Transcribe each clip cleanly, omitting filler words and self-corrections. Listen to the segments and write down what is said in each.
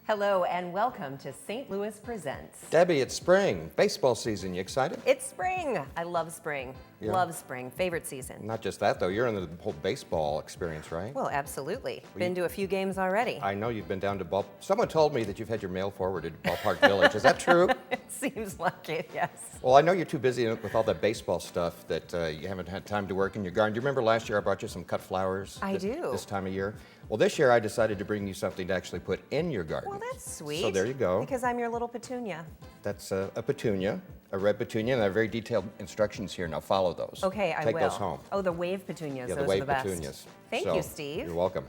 Hello and welcome to St. Louis Presents. Debbie, it's spring. Baseball season. You excited? It's spring. I love spring. Yeah. Love spring. Favorite season. Not just that, though. You're in the whole baseball experience, right? Well, absolutely. Been to a few games already. I know you've been down to ball. Someone told me that you've had your mail forwarded to Ballpark Village. Is that true? It seems like it, yes. Well, I know you're too busy with all that baseball stuff that you haven't had time to work in your garden. Do you remember last year I brought you some cut flowers? I do. This time of year? Well, this year I decided to bring you something to actually put in your garden. Well, that's sweet. So there you go. Because I'm your little petunia. That's a petunia, a red petunia, and I have very detailed instructions here. Now follow those. Okay, I will. Take those home. Oh, the wave petunias. Yeah, Those the wave are the best. petunias. Thank So, you, Steve. You're welcome.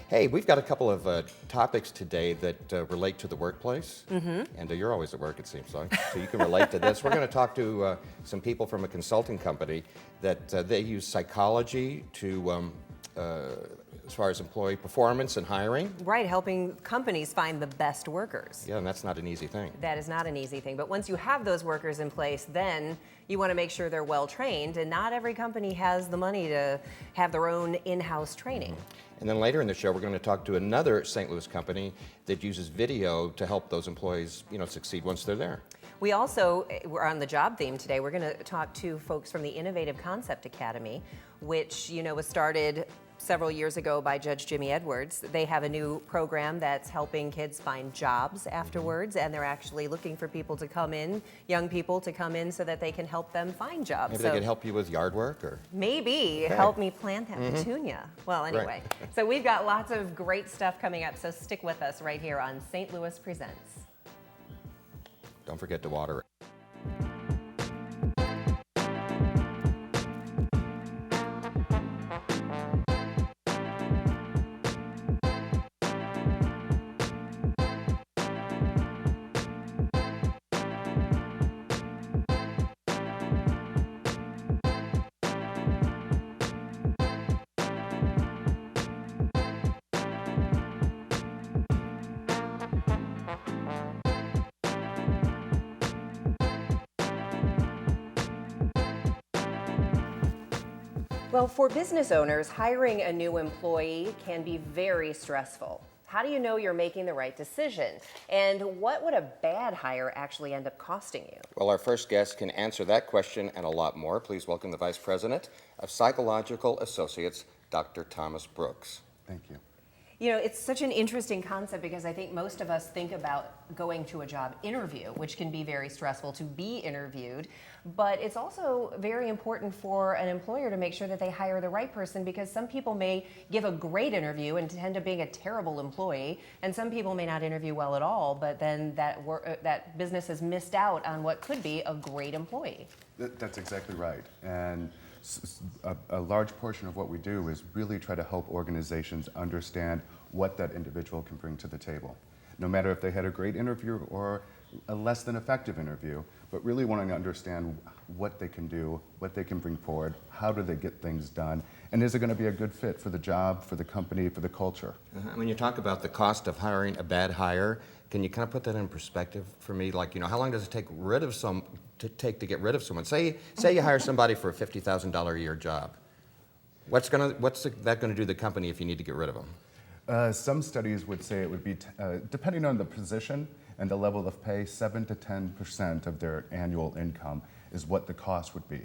Hey, we've got a couple of topics today that relate to the workplace. Mm-hmm. And you're always at work, it seems like, so you can relate to this. We're going to talk to some people from a consulting company that they use psychology to, as far as employee performance and hiring. Right, helping companies find the best workers. Yeah, and that's not an easy thing. That is not an easy thing. But once you have those workers in place, then you want to make sure they're well trained. And not every company has the money to have their own in-house training. And then later in the show, we're going to talk to another St. Louis company that uses video to help those employees, succeed once they're there. We also, we're on the job theme today, we're going to talk to folks from the Innovative Concept Academy, which, was started several years ago by Judge Jimmy Edwards. They have a new program that's helping kids find jobs afterwards, and they're actually looking for people to come in, young people to come in so that they can help them find jobs. Maybe they can help you with yard work or? Maybe help me plant that petunia. Well, anyway, so we've got lots of great stuff coming up, so stick with us right here on St. Louis Presents. Don't forget to water it. Well, for business owners, hiring a new employee can be very stressful. How do you know you're making the right decision? And what would a bad hire actually end up costing you? Well, our first guest can answer that question and a lot more. Please welcome the Vice President of Psychological Associates, Dr. Thomas Brooks. Thank you. It's such an interesting concept because I think most of us think about going to a job interview, which can be very stressful to be interviewed, but it's also very important for an employer to make sure that they hire the right person, because some people may give a great interview and end up being a terrible employee, and some people may not interview well at all, but then that business has missed out on what could be a great employee. That's exactly right. And a large portion of what we do is really try to help organizations understand what that individual can bring to the table. No matter if they had a great interview or a less than effective interview, but really wanting to understand what they can do, what they can bring forward, how do they get things done, and is it going to be a good fit for the job, for the company, for the culture? When you talk about the cost of hiring a bad hire, can you kind of put that in perspective for me? Like, how long does it take to get rid of someone? Say you hire somebody for a $50,000 a year job. What's that going to do to the company if you need to get rid of them? Some studies would say it would be, depending on the position and the level of pay, 7 to 10% of their annual income is what the cost would be.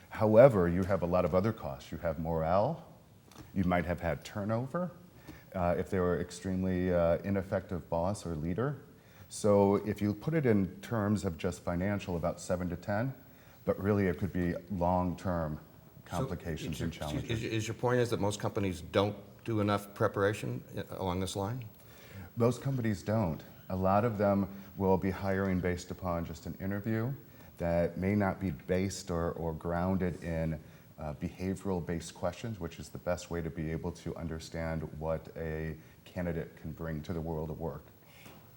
However, you have a lot of other costs. You have morale. You might have had turnover if they were extremely ineffective boss or leader. So if you put it in terms of just financial, about 7 to 10, but really it could be long-term complications and challenges. Is your point is that most companies don't do enough preparation along this line? Most companies don't. A lot of them will be hiring based upon just an interview that may not be based or grounded in behavioral-based questions, which is the best way to be able to understand what a candidate can bring to the world of work.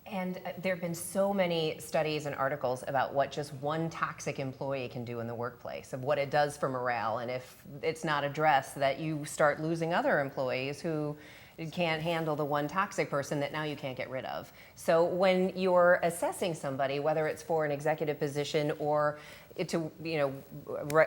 And there have been so many studies and articles about what just one toxic employee can do in the workplace, of what it does for morale, and if it's not addressed, that you start losing other employees who can't handle the one toxic person that now you can't get rid of. So when you're assessing somebody, whether it's for an executive position or to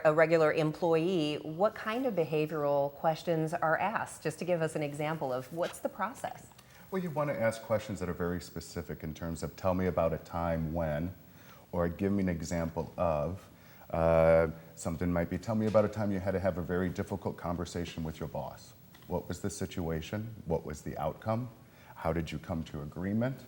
a regular employee, what kind of behavioral questions are asked? Just to give us an example of what's the process. Well, you want to ask questions that are very specific in terms of tell me about a time when, or give me an example of. Something might be tell me about a time you had to have a very difficult conversation with your boss. What was the situation? What was the outcome? How did you come to agreement?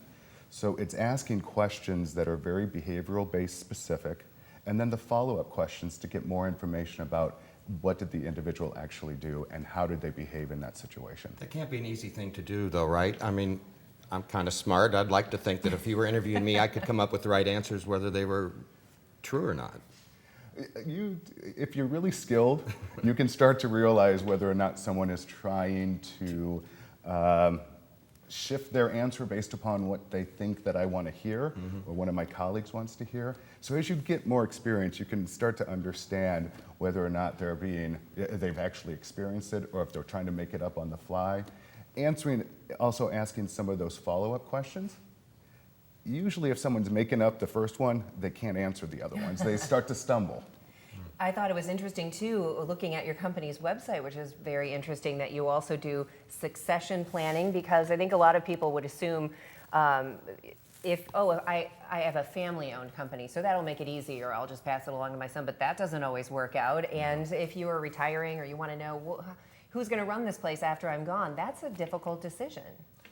So it's asking questions that are very behavioral based specific, and then the follow-up questions to get more information about what did the individual actually do and how did they behave in that situation. That can't be an easy thing to do, though, right? I mean, I'm kind of smart. I'd like to think that if you were interviewing me, I could come up with the right answers, whether they were true or not. If you're really skilled, you can start to realize whether or not someone is trying to shift their answer based upon what they think that I want to hear or one of my colleagues wants to hear. So as you get more experience, you can start to understand whether or not they've actually experienced it or if they're trying to make it up on the fly. Also asking some of those follow-up questions. Usually if someone's making up the first one, they can't answer the other ones. They start to stumble. I thought it was interesting too, looking at your company's website, which is very interesting, that you also do succession planning, because I think a lot of people would assume I have a family-owned company, so that'll make it easier. I'll just pass it along to my son, but that doesn't always work out. And if you are retiring or you want to know who's going to run this place after I'm gone, that's a difficult decision.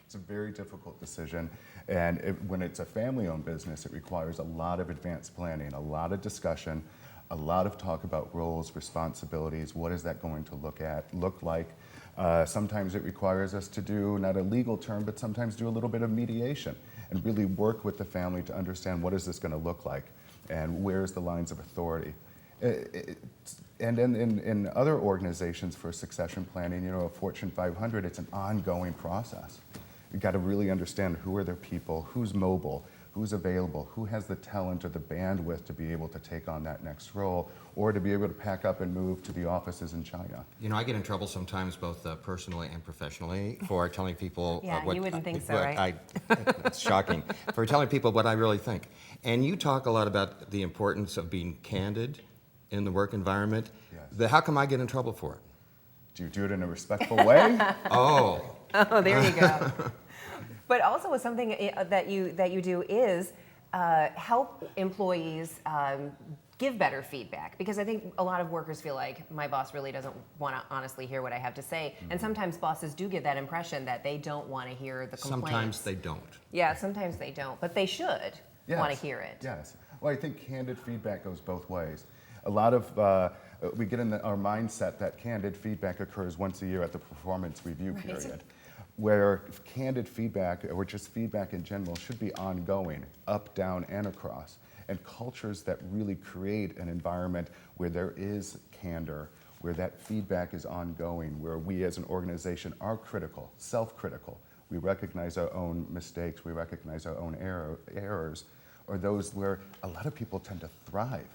It's a very difficult decision, and when it's a family-owned business, it requires a lot of advanced planning, a lot of discussion, a lot of talk about roles, responsibilities, what is that going to look like. Sometimes it requires us to do, not a legal term, but sometimes do a little bit of mediation and really work with the family to understand what is this going to look like and where's the lines of authority. And in other organizations for succession planning, a Fortune 500, it's an ongoing process. You've got to really understand who are their people, who's mobile, who's available, who has the talent or the bandwidth to be able to take on that next role or to be able to pack up and move to the offices in China. I get in trouble sometimes, both personally and professionally, for telling people you wouldn't think so, right? It's shocking. For telling people what I really think. And you talk a lot about the importance of being candid in the work environment. Yes. How come I get in trouble for it? Do you do it in a respectful way? Oh, there you go. But also something that you do is help employees give better feedback, because I think a lot of workers feel like my boss really doesn't want to honestly hear what I have to say, and sometimes bosses do give that impression that they don't want to hear the complaints. Sometimes they don't. Yeah, sometimes they don't, but they should want to hear it. Yes. Well, I think candid feedback goes both ways. A lot of we get in our mindset that candid feedback occurs once a year at the performance review period, where candid feedback, or just feedback in general, should be ongoing, up, down, and across. And cultures that really create an environment where there is candor, where that feedback is ongoing, where we as an organization are critical, self-critical. We recognize our own mistakes, we recognize our own errors, or those where a lot of people tend to thrive.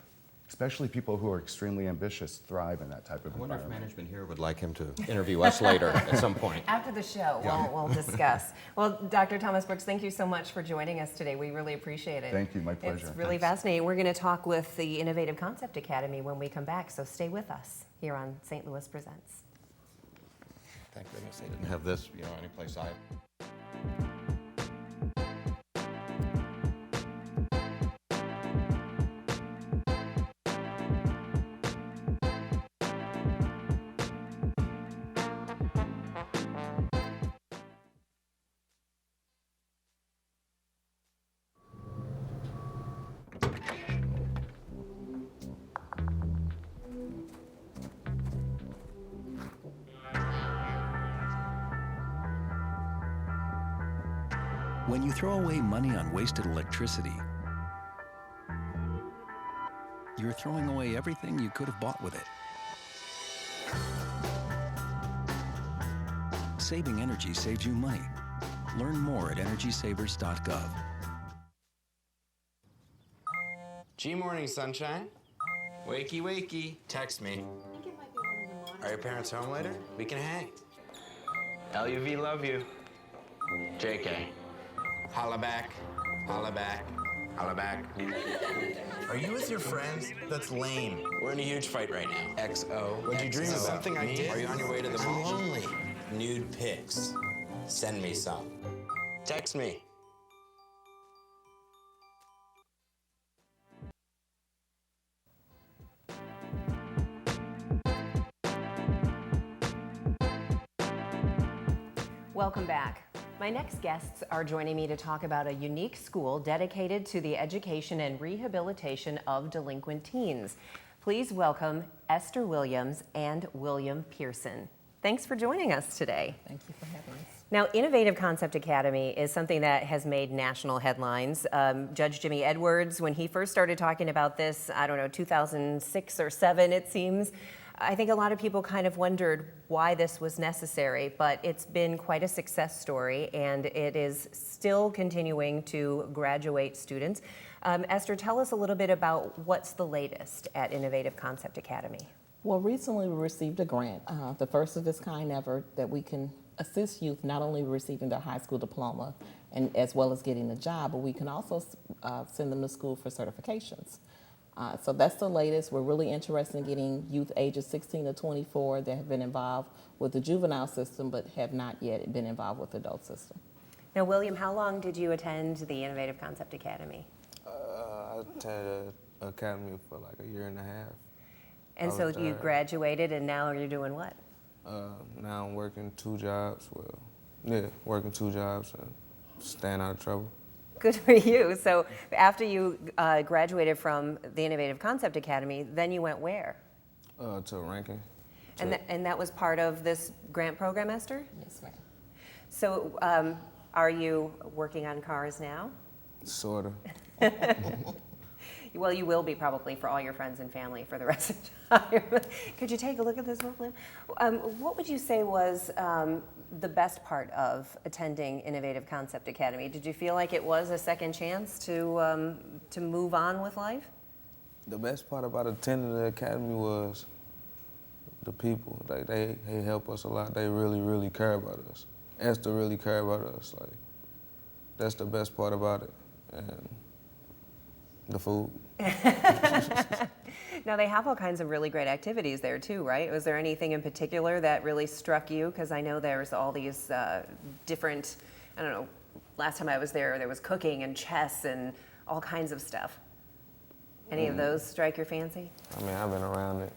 Especially people who are extremely ambitious thrive in that type of environment. I wonder if management here would like him to interview us later at some point. After the show, we'll discuss. Well, Dr. Thomas Brooks, thank you so much for joining us today. We really appreciate it. Thank you, my pleasure. It's really fascinating. We're going to talk with the Innovative Concept Academy when we come back, so stay with us here on St. Louis Presents. Thank goodness they didn't have this, anyplace I... When you throw away money on wasted electricity, you're throwing away everything you could have bought with it. Saving energy saves you money. Learn more at EnergySavers.gov. G-Morning, sunshine. Wakey, wakey. Text me. Are your parents home later? We can hang. LUV, love you. JK. Holla back. Holla back. Holla back. Are you with your friends? That's lame. We're in a huge fight right now. XO. What'd you dream about? Something I did. Are you on your way to the mall? I'm lonely. Nude pics. Send me some. Text me. Welcome back. My next guests are joining me to talk about a unique school dedicated to the education and rehabilitation of delinquent teens. Please welcome Esther Williams and William Pearson. Thanks for joining us today. Thank you for having us. Now, Innovative Concept Academy is something that has made national headlines. Judge Jimmy Edwards, when he first started talking about this, I don't know, 2006 or 7, it seems, I think a lot of people kind of wondered why this was necessary, but it's been quite a success story, and it is still continuing to graduate students. Esther, tell us a little bit about what's the latest at Innovative Concept Academy. Well, recently we received a grant, the first of its kind ever, that we can assist youth not only receiving their high school diploma and as well as getting a job, but we can also send them to school for certifications. So that's the latest. We're really interested in getting youth ages 16 to 24 that have been involved with the juvenile system but have not yet been involved with the adult system. Now, William, how long did you attend the Innovative Concept Academy? I attended an academy for like a year and a half. And I so was you there. graduated, and now you're doing what? Now I'm working 2 jobs. Well, yeah, working 2 jobs and staying out of trouble. Good for you. So after you graduated from the Innovative Concept Academy, then you went where? To ranking. And that was part of this grant program, Esther? Yes, ma'am. So are you working on cars now? Sort of. Well, you will be probably for all your friends and family for the rest of the time. Could you take a look at this real quick? What would you say was the best part of attending Innovative Concept Academy? Did you feel like it was a second chance to move on with life? The best part about attending the academy was the people. Like they help us a lot. They really, really care about us. Esther really care about us. Like that's the best part about it. And the food. Now, they have all kinds of really great activities there, too, right? Was there anything in particular that really struck you? Because I know there's all these different, I don't know, last time I was there was cooking and chess and all kinds of stuff. Any of those strike your fancy? I mean, I've been around it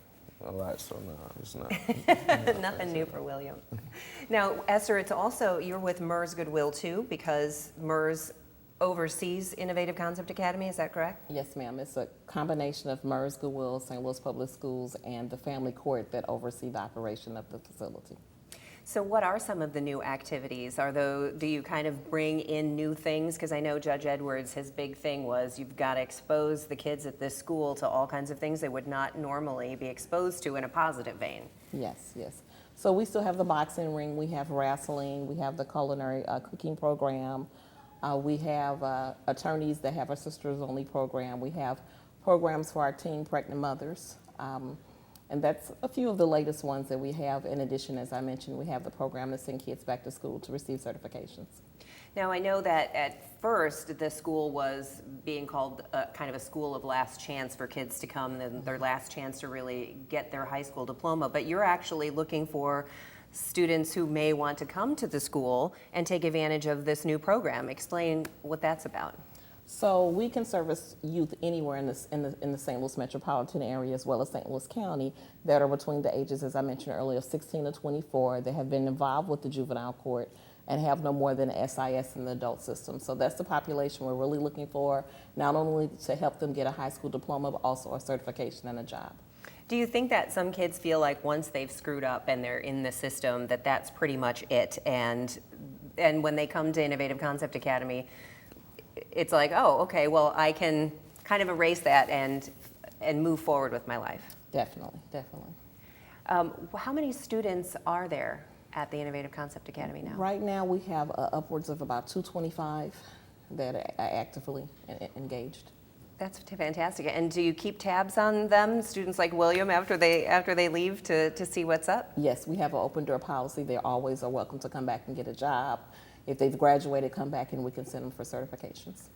a lot, so no, it's not. Nothing new for William. Now, Esther, it's also, you're with MERS Goodwill, too, because MERS oversees Innovative Concept Academy, is that correct? Yes, ma'am. It's a combination of MERS Goodwill, St. Louis Public Schools, and the family court that oversee the operation of the facility. So what are some of the new activities? Do you kind of bring in new things? Because I know Judge Edwards, his big thing was you've got to expose the kids at this school to all kinds of things they would not normally be exposed to in a positive vein. Yes, yes. So we still have the boxing ring, we have wrestling, we have the culinary cooking program. We have attorneys that have a sisters only program. We have programs for our teen pregnant mothers. And that's a few of the latest ones that we have. In addition, as I mentioned, we have the program to send kids back to school to receive certifications. Now, I know that at first the school was being called kind of a school of last chance for kids to come, and their last chance to really get their high school diploma, but you're actually looking for students who may want to come to the school and take advantage of this new program. Explain what that's about. So we can service youth anywhere in the St. Louis metropolitan area as well as St. Louis County that are between the ages, as I mentioned earlier, of 16 to 24, that have been involved with the juvenile court and have no more than an SIS in the adult system. So that's the population we're really looking for, not only to help them get a high school diploma, but also a certification and a job. Do you think that some kids feel like once they've screwed up and they're in the system that that's pretty much it, and when they come to Innovative Concept Academy, it's like, oh, okay, well, I can kind of erase that and move forward with my life? Definitely, definitely. How many students are there at the Innovative Concept Academy now? Right now we have upwards of about 225 that are actively engaged. That's fantastic. And do you keep tabs on them, students like William, after they leave to see what's up? Yes, we have an open door policy. They always are welcome to come back and get a job. If they've graduated, come back and we can send them for certifications.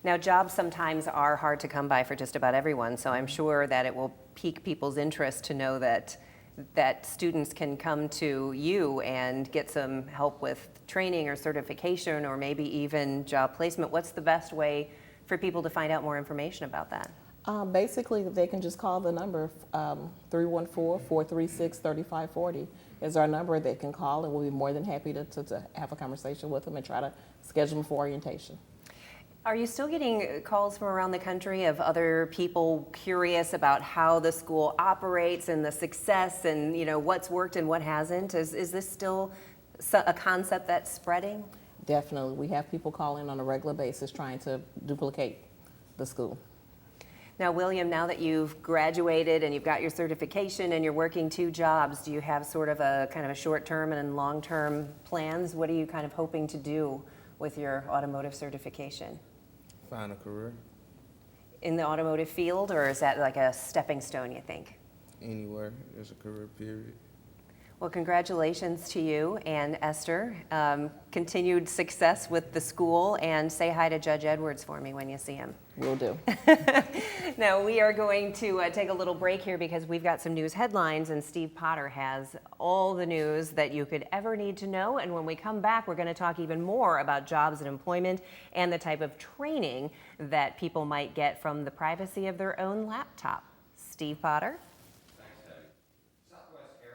Now, jobs sometimes are hard to come by for just about everyone, so I'm sure that it will pique people's interest to know that students can come to you and get some help with training or certification or maybe even job placement, what's the best way for people to find out more information about that? Basically, they can just call the number 314-436-3540 is our number. They can call, and we'll be more than happy to have a conversation with them and try to schedule them for orientation. Are you still getting calls from around the country of other people curious about how the school operates and the success and, you know, what's worked and what hasn't? Is this still a concept that's spreading? Definitely. We have people calling on a regular basis trying to duplicate the school. Now, William, now that you've graduated and you've got your certification and you're working 2 jobs, do you have sort of a kind of a short-term and long-term plans? What are you kind of hoping to do with your automotive certification? Find a career In the automotive field, or is that like a stepping stone, you think? anywhere. There's a career period. Well, congratulations to you and Esther. Continued success with the school, and say hi to Judge Edwards for me when you see him. Will do. Now, we are going to take a little break here because we've got some news headlines, and Steve Potter has all the news that you could ever need to know. And when we come back, we're going to talk even more about jobs and employment and the type of training that people might get from the privacy of their own laptop. Steve Potter?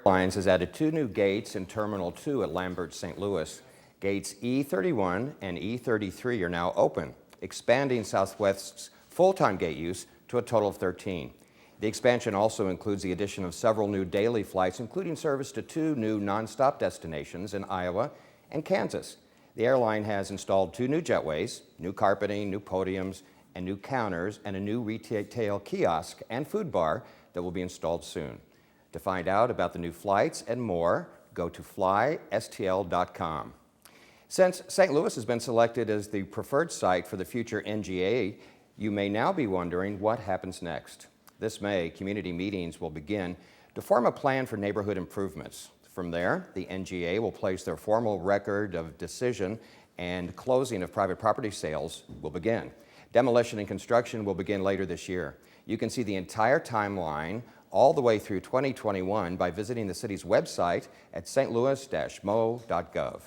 Airlines has added 2 new gates in Terminal 2 at Lambert, St. Louis. Gates E31 and E33 are now open, expanding Southwest's full-time gate use to a total of 13. The expansion also includes the addition of several new daily flights, including service to 2 new nonstop destinations in Iowa and Kansas. The airline has installed 2 new jetways, new carpeting, new podiums, and new counters, and a new retail kiosk and food bar that will be installed soon. To find out about the new flights and more, go to flystl.com. Since St. Louis has been selected as the preferred site for the future NGA, you may now be wondering what happens next. This May, community meetings will begin to form a plan for neighborhood improvements. From there, the NGA will place their formal record of decision, and closing of private property sales will begin. Demolition and construction will begin later this year. You can see the entire timeline all the way through 2021 by visiting the city's website at stlouis-mo.gov.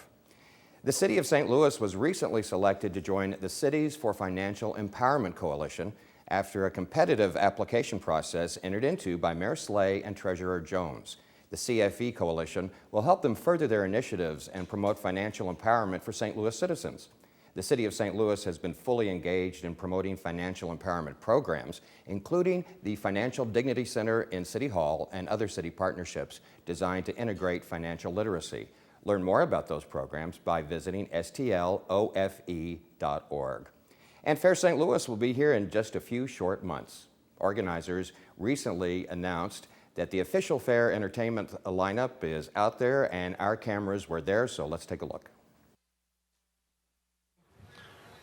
The City of St. Louis was recently selected to join the Cities for Financial Empowerment Coalition after a competitive application process entered into by Mayor Slay and Treasurer Jones. The CFE Coalition will help them further their initiatives and promote financial empowerment for St. Louis citizens. The City of St. Louis has been fully engaged in promoting financial empowerment programs, including the Financial Dignity Center in City Hall and other city partnerships designed to integrate financial literacy. Learn more about those programs by visiting stlofe.org. And Fair St. Louis will be here in just a few short months. Organizers recently announced that the official fair entertainment lineup is out there, and our cameras were there, so let's take a look.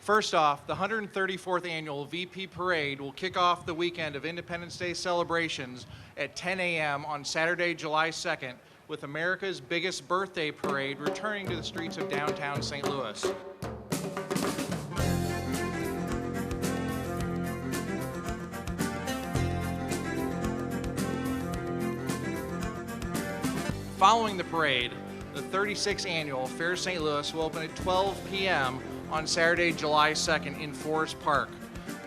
First off, the 134th Annual VP Parade will kick off the weekend of Independence Day celebrations at 10 a.m. on Saturday, July 2nd, with America's biggest birthday parade returning to the streets of downtown St. Louis. Following the parade, the 36th Annual Fair St. Louis will open at 12 p.m. on Saturday, July 2nd in Forest Park.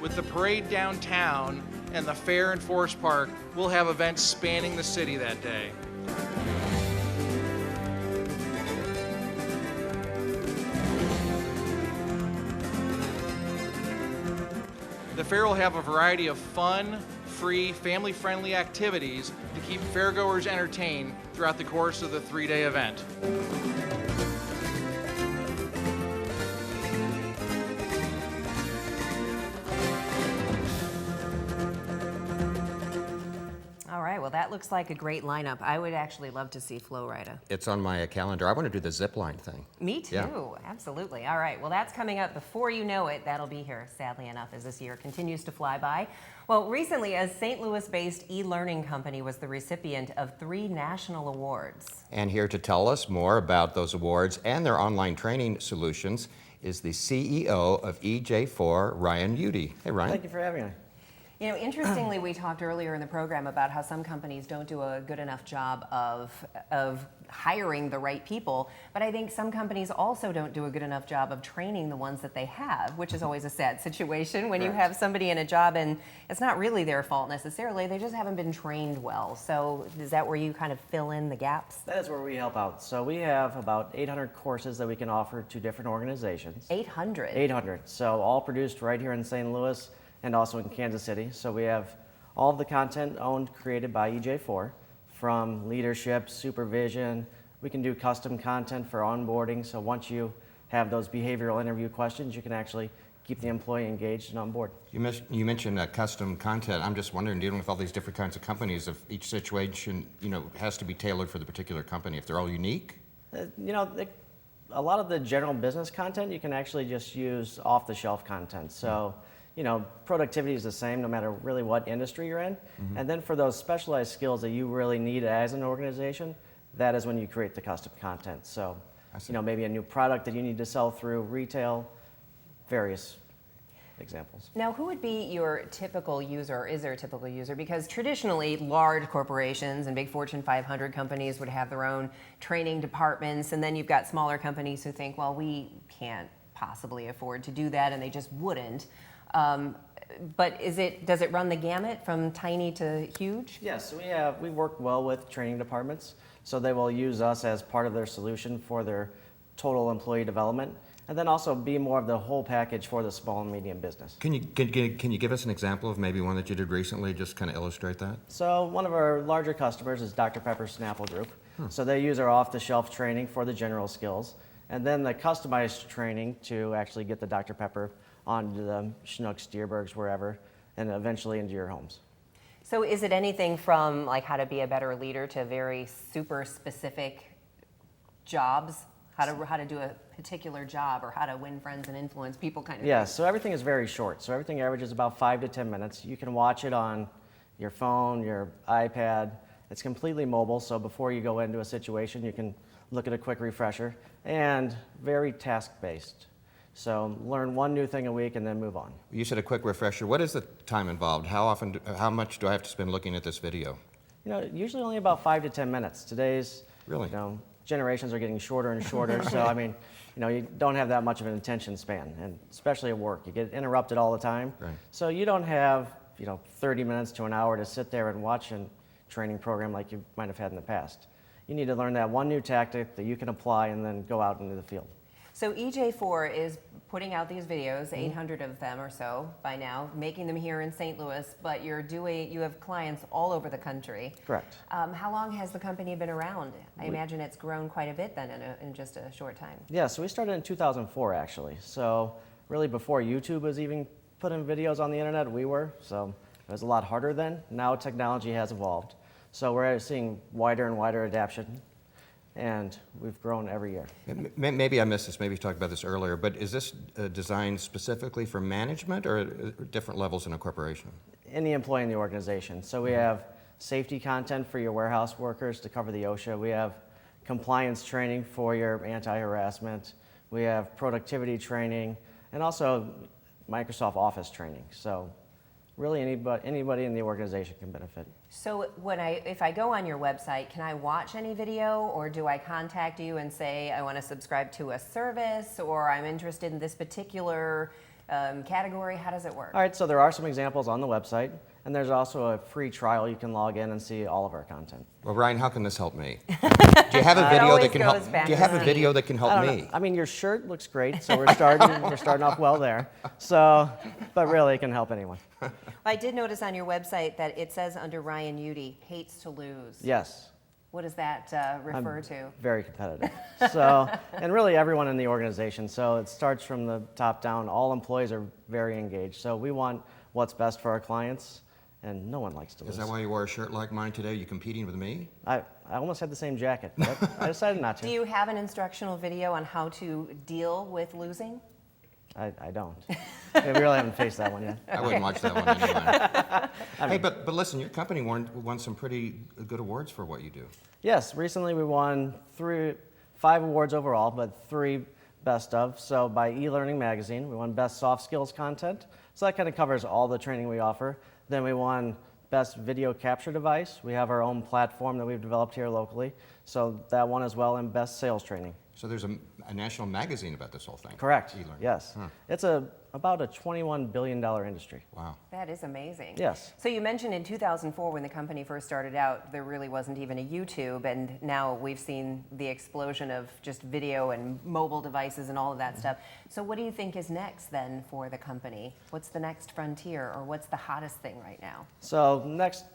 With the parade downtown and the fair in Forest Park, we'll have events spanning the city that day. The fair will have a variety of fun, free, family-friendly activities to keep fairgoers entertained throughout the course of the 3-day event. All right, well, that looks like a great lineup. I would actually love to see Flo Rida. It's on my calendar. I want to do the zip line thing. Me too, Yeah. Absolutely. All right, well, that's coming up before you know it. That'll be here, sadly enough, as this year continues to fly by. Well, recently, a St. Louis-based e-learning company was the recipient of 3 national awards. And here to tell us more about those awards and their online training solutions is the CEO of ej4, Ryan Udy. Hey, Ryan. Thank you for having me. You know, interestingly, we talked earlier in the program about how some companies don't do a good enough job of hiring the right people, but I think some companies also don't do a good enough job of training the ones that they have, which is always a sad situation when you have somebody in a job and it's not really their fault necessarily, they just haven't been trained well. So is that where you kind of fill in the gaps? That is where we help out. So we have about 800 courses that we can offer to different organizations. 800? 800. So all produced right here in St. Louis and also in Kansas City. So we have all of the content owned, created by ej4, from leadership, supervision. We can do custom content for onboarding. So once you have those behavioral interview questions, you can actually keep the employee engaged and on board. You mentioned custom content. I'm just wondering, dealing with all these different kinds of companies, if each situation, has to be tailored for the particular company, if they're all unique? A lot of the general business content, you can actually just use off-the-shelf content. So, productivity is the same no matter really what industry you're in. And then for those specialized skills that you really need as an organization, that is when you create the custom content. So, maybe a new product that you need to sell through retail, various examples. Now, who would be your typical user, or is there a typical user? Because traditionally, large corporations and big Fortune 500 companies would have their own training departments, and then you've got smaller companies who think, well, we can't possibly afford to do that, and they just wouldn't. But does it run the gamut from tiny to huge? Yes, we work well with training departments, so they will use us as part of their solution for their total employee development, and then also be more of the whole package for the small and medium business. Can you give us an example of maybe one that you did recently, just kind of illustrate that? So one of our larger customers is Dr. Pepper Snapple Group. So they use our off-the-shelf training for the general skills, and then the customized training to actually get the Dr. Pepper onto the Schnucks, Deerbergs, wherever, and eventually into your homes. So is it anything from like how to be a better leader to very super specific jobs? How to do a particular job, or how to win friends and influence people kind of Yeah, thing? so everything is very short. So everything averages about 5 to 10 minutes. You can watch it on your phone, your iPad. It's completely mobile, so before you go into a situation, you can look at a quick refresher, and very task-based. So learn one new thing a week and then move on. You said a quick refresher. What is the time involved? How much do I have to spend looking at this video? Usually only about 5 to 10 minutes. Today's Really? generations are getting shorter and shorter, so I mean, you don't have that much of an attention span, and especially at work, you get interrupted all the time. Right. So you don't have 30 minutes to an hour to sit there and watch a training program like you might have had in the past. You need to learn that one new tactic that you can apply and then go out into the field. So ej4 is putting out these videos, 800 of them or so by now, making them here in St. Louis, but you have clients all over the country. Correct. How long has the company been around? I imagine it's grown quite a bit then in just a short time. Yeah, so we started in 2004 actually. So really before YouTube was even putting videos on the internet, we were. So it was a lot harder then. Now technology has evolved. So we're seeing wider and wider adoption, and we've grown every year. Maybe I missed this, maybe you talked about this earlier, but is this designed specifically for management or different levels in a corporation? Any employee in the organization. So we have safety content for your warehouse workers to cover the OSHA. We have compliance training for your anti-harassment. We have productivity training, and also Microsoft Office training. So really anybody in the organization can benefit. So if I go on your website, can I watch any video, or do I contact you and say I want to subscribe to a service, or I'm interested in this particular category? How does it work? All right, so there are some examples on the website, and there's also a free trial. You can log in and see all of our content. Well, Ryan, how can this help me? Do you have a video that can help? goes back Do you to have a Steve. video that can help I don't me? know. I mean, your shirt looks great, so we're starting off well there. So, but really, it can help anyone. I did notice on your website that it says under Ryan Udy, hates to lose. Yes. What does that refer to? Very competitive. So, and really everyone in the organization. So it starts from the top down. All employees are very engaged. So we want what's best for our clients, and no one likes to lose. Is that why you wore a shirt like mine today? Are you competing with me? I almost had the same jacket, but I decided not to. Do you have an instructional video on how to deal with losing? I don't. Yeah, we really haven't faced that one yet. I wouldn't watch that one anyway. Hey, but listen, your company won some pretty good awards for what you do. Yes, recently we won 5 awards overall, but 3 best of. So by eLearning Magazine, we won Best Soft Skills Content. So that kind of covers all the training we offer. Then we won Best Video Capture Device. We have our own platform that we've developed here locally. So that won as well, and Best Sales Training. So there's a national magazine about this whole thing. Correct. E-learning. Yes. Huh. It's about a $21 billion industry. Wow. That is amazing. Yes. So you mentioned in 2004 when the company first started out, there really wasn't even a YouTube, and now we've seen the explosion of just video and mobile devices and all of that stuff. So what do you think is next then for the company? What's the next frontier, or what's the hottest thing right now? So next,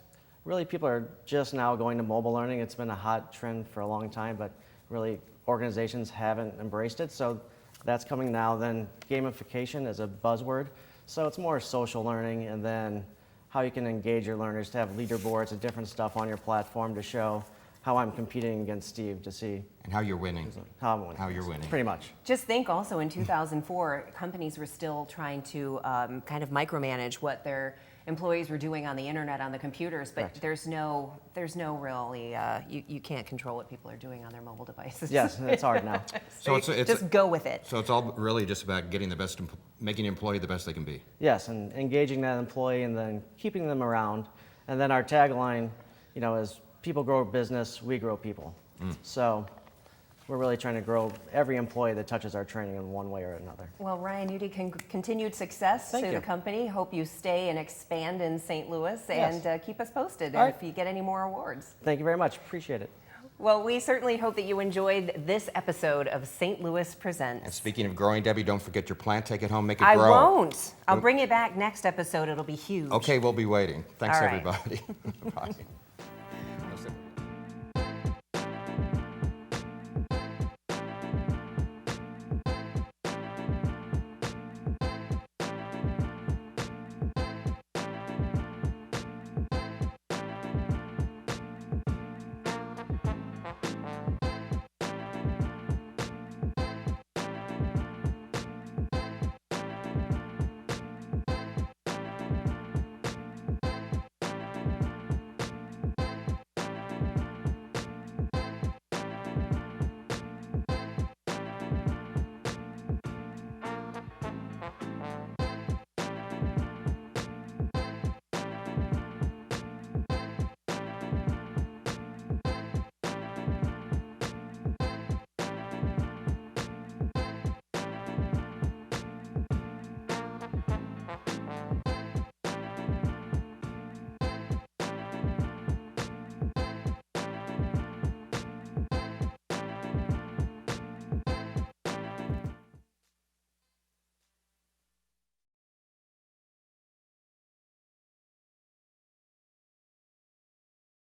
really people are just now going to mobile learning. It's been a hot trend for a long time, but really organizations haven't embraced it. So that's coming now. Then gamification is a buzzword. So it's more social learning, and then how you can engage your learners to have leaderboards and different stuff on your platform to show how I'm competing against Steve to see And how you're winning. how I'm winning. How you're winning. Pretty much. Just think also in 2004, companies were still trying to kind of micromanage what their employees were doing on the internet, on the computers, but Correct. there's no really, you can't control what people are doing on their mobile devices. Yes, it's hard now. So it's just go with it. So it's all really just about getting the best, making the employee the best they can be. Yes, and engaging that employee and then keeping them around. And then our tagline, is people grow business, we grow people. So we're really trying to grow every employee that touches our training in one way or another. Well, Ryan, you continued success Thank to you. the company. Hope you stay and expand in St. Louis, Yes. and keep us posted All right. if you get any more awards. Thank you very much. Appreciate it. Well, we certainly hope that you enjoyed this episode of St. Louis And Presents. speaking of growing, Debbie, don't forget your plant. Take it home, make it I grow. won't. I'll bring it back next episode. It'll be huge. Okay, we'll be waiting. Thanks, All right. everybody. Bye.